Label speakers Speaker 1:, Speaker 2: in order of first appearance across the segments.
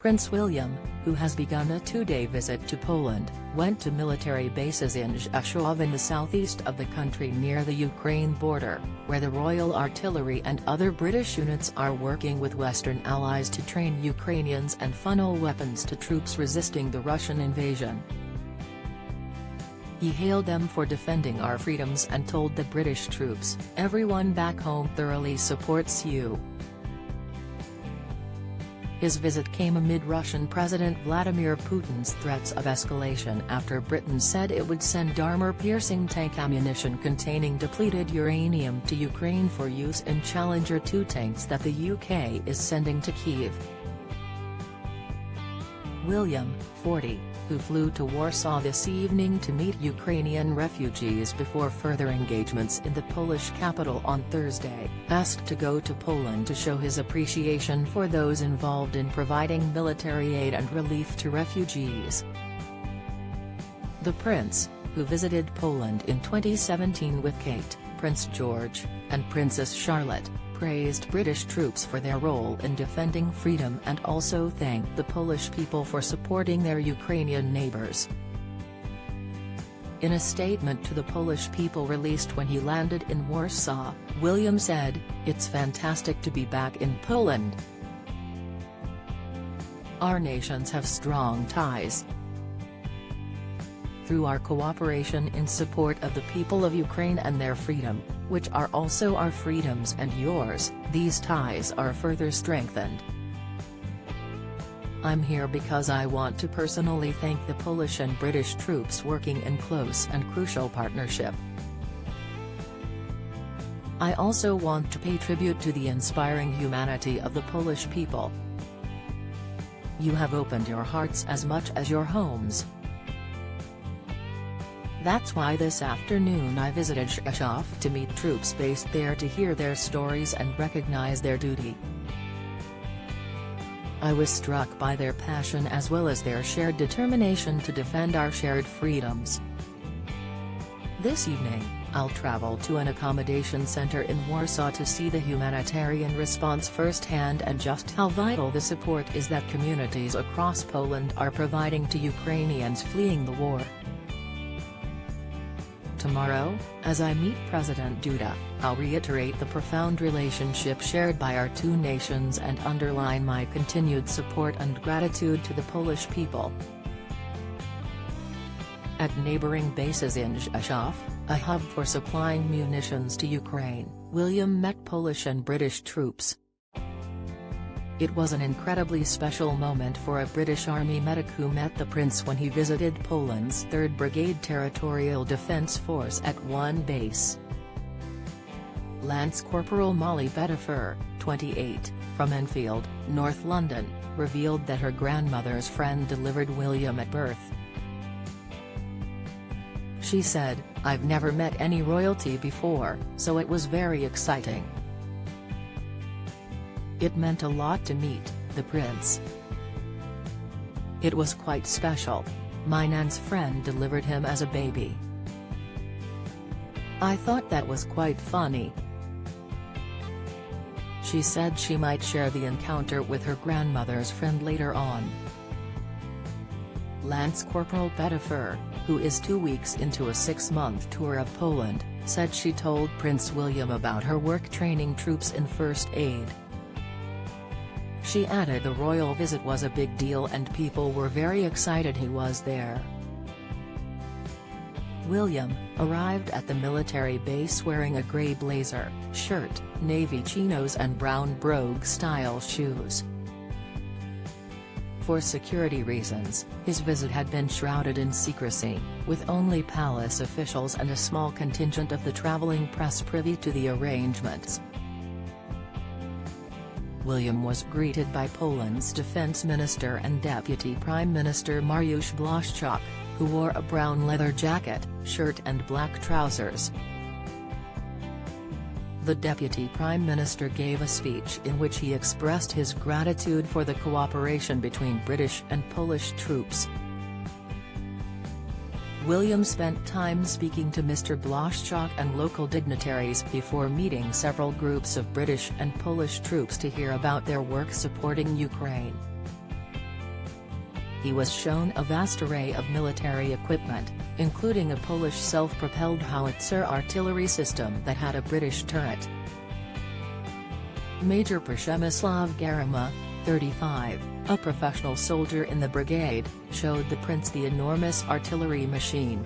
Speaker 1: Prince William, who has begun a two-day visit to Poland, went to military bases in Rzeszów in the southeast of the country near the Ukraine border, where the Royal Artillery and other British units are working with Western allies to train Ukrainians and funnel weapons to troops resisting the Russian invasion. He hailed them for defending our freedoms and told the British troops, "Everyone back home thoroughly supports you." His visit came amid Russian President Vladimir Putin's threats of escalation after Britain said it would send armor-piercing tank ammunition containing depleted uranium to Ukraine for use in Challenger 2 tanks that the UK is sending to Kyiv. William, 40, who flew to Warsaw this evening to meet Ukrainian refugees before further engagements in the Polish capital on Thursday, asked to go to Poland to show his appreciation for those involved in providing military aid and relief to refugees. The prince, who visited Poland in 2017 with Kate, Prince George, and Princess Charlotte, praised British troops for their role in defending freedom and also thanked the Polish people for supporting their Ukrainian neighbours. In a statement to the Polish people released when he landed in Warsaw, William said, "It's fantastic to be back in Poland. Our nations have strong ties. Through our cooperation in support of the people of Ukraine and their freedom, which are also our freedoms and yours, these ties are further strengthened. I'm here because I want to personally thank the Polish and British troops working in close and crucial partnership. I also want to pay tribute to the inspiring humanity of the Polish people. You have opened your hearts as much as your homes. That's why this afternoon I visited Rzeszów to meet troops based there to hear their stories and recognize their duty. I was struck by their passion as well as their shared determination to defend our shared freedoms. This evening, I'll travel to an accommodation center in Warsaw to see the humanitarian response firsthand and just how vital the support is that communities across Poland are providing to Ukrainians fleeing the war. Tomorrow, as I meet President Duda, I'll reiterate the profound relationship shared by our two nations and underline my continued support and gratitude to the Polish people." At neighboring bases in Rzeszów, a hub for supplying munitions to Ukraine, William met Polish and British troops. It was an incredibly special moment for a British Army medic who met the prince when he visited Poland's 3rd Brigade Territorial Defence Force at one base. Lance Corporal Molly Pettifer, 28, from Enfield, North London, revealed that her grandmother's friend delivered William at birth. She said, "I've never met any royalty before, so it was very exciting. It meant a lot to meet the prince. It was quite special. My nan's friend delivered him as a baby. I thought that was quite funny." She said she might share the encounter with her grandmother's friend later on. Lance Corporal Pettifer, who is 2 weeks into a 6-month tour of Poland, said she told Prince William about her work training troops in first aid. She added the royal visit was a big deal and people were very excited he was there. William arrived at the military base wearing a grey blazer, shirt, navy chinos and brown brogue-style shoes. For security reasons, his visit had been shrouded in secrecy, with only palace officials and a small contingent of the traveling press privy to the arrangements. William was greeted by Poland's defense minister and deputy prime minister Mariusz Błaszczak, who wore a brown leather jacket, shirt and black trousers. The deputy prime minister gave a speech in which he expressed his gratitude for the cooperation between British and Polish troops. William spent time speaking to Mr. Błaszczak and local dignitaries before meeting several groups of British and Polish troops to hear about their work supporting Ukraine. he was shown a vast array of military equipment, including a Polish self-propelled howitzer artillery system that had a British turret. Major Przemysław Garema, 35, a professional soldier in the brigade, showed the prince the enormous artillery machine.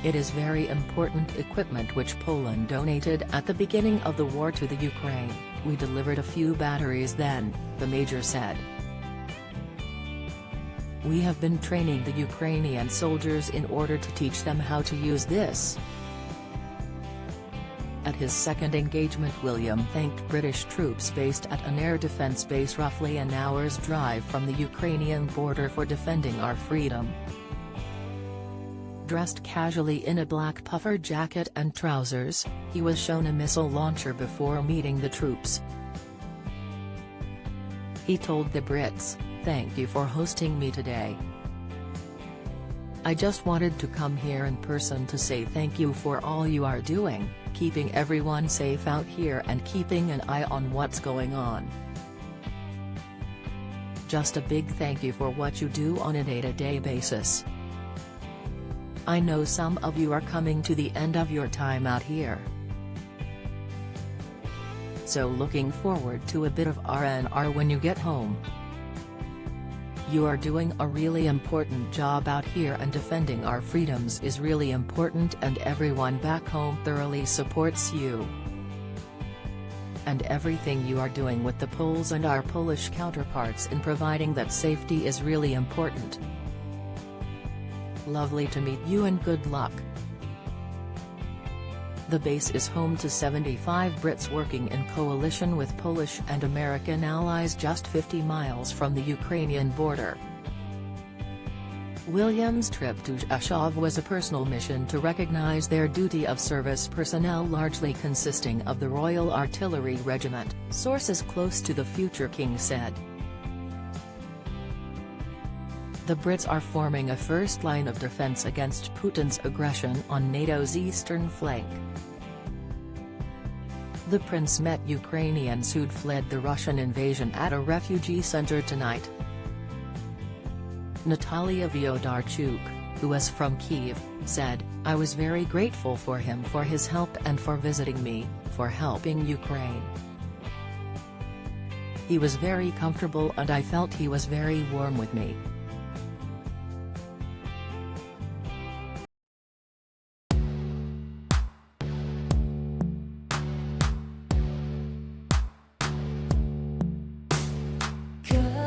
Speaker 1: It is very important equipment which Poland donated at the beginning of the war to the Ukraine. We delivered a few batteries then, the major said. We have been training the Ukrainian soldiers in order to teach them how to use this. At his second engagement, William thanked British troops based at an air defence base roughly an hour's drive from the Ukrainian border for defending our freedom. Dressed casually in a black puffer jacket and trousers, he was shown a missile launcher before meeting the troops. He told the Brits, "Thank you for hosting me today. I just wanted to come here in person to say thank you for all you are doing, keeping everyone safe out here and keeping an eye on what's going on. Just a big thank you for what you do on a day-to-day basis. I know some of you are coming to the end of your time out here. So looking forward to a bit of R&R when you get home. You are doing a really important job out here and defending our freedoms is really important and everyone back home thoroughly supports you. And everything you are doing with the Poles and our Polish counterparts in providing that safety is really important. Lovely to meet you and good luck." The base is home to 75 Brits working in coalition with Polish and American allies just 50 miles from the Ukrainian border. William's trip to Rzeszów was a personal mission to recognize their duty of service personnel largely consisting of the Royal Artillery Regiment, sources close to the future king said. The Brits are forming a first line of defense against Putin's aggression on NATO's eastern flank. The prince met Ukrainians who'd fled the Russian invasion at a refugee center tonight. Natalia Vyodarchuk, who was from Kyiv, said, "I was very grateful for him for his help and for visiting me, for helping Ukraine. He was very comfortable and I felt he was very warm with me."
Speaker 2: Good.